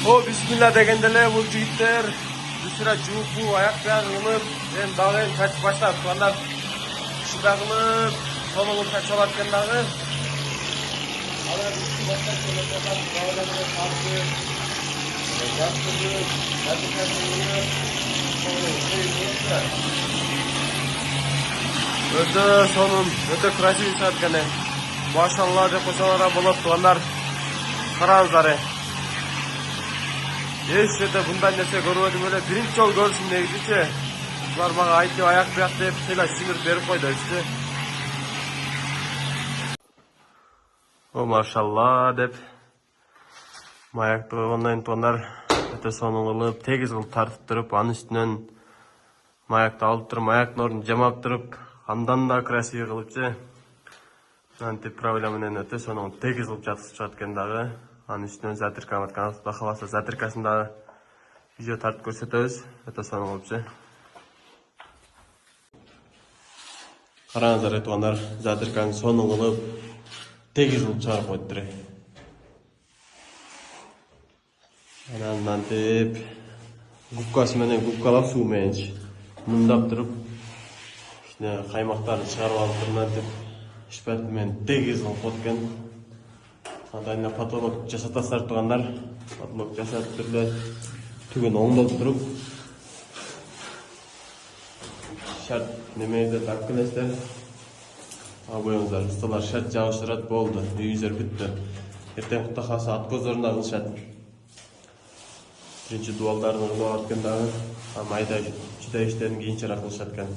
О, бисмилла дегенделе бул жигиттер бисира жуупу аяк баягы кылып, эми дагы качып баштап тугандар. Ушундай кылып, сонун качып алат экен дагы. Алар баштап келип жатат, дагы тартып, өтө сонун, өтө красивый чыгат экен. Машалла деп койсоңор болот тугандар. Караңыздар. Эч жерде мындай нерсе көрбөдүм эле. Биринчи жолу көрүшүм негизичи. Булар мага айтып аяк бияк деп сыйлап сиңирип берип койду ичти. О, машалла деп маякты койгондон тугандар өтө сонун кылып, тегиз кылып тартып туруп, анын үстүнөн маякты алып туруп, маяктын ордун жамап туруп, андан да красивый кылыпчы. Антип правила менен өтө сонун тегиз кылып жаткызып чыгат экен дагы. Анын үстүнөн затырка бар. Каналда каласа затыркасын да видео тартып көрсөтөбүз. Өтө сонун кылыпчы. Караңыздар тугандар, затырканы сонун кылып тегиз кылып чыгарып коюптур. Анан мынтип губкасы менен губкалап суу менен мундап туруп, ичине каймактарын чыгарып алып туруп мынтип шпатель менен тегиз кылып коет экен. Андайына потолок жасатасыздар тугандар. Потолок жасатып туруп эле түгүн оңдоп туруп, шарт немеде тартып келесиздер. Абоюңуздар, усталар шарт жабыштырат, болду. Үйүңүздөр бүттү. Эртең кutta калса ат көздөрүн да кылышат. Биринчи дуалдарын кылып алат экен дагы. Майда чыдай иштерин кийинчерээк кылышат экен.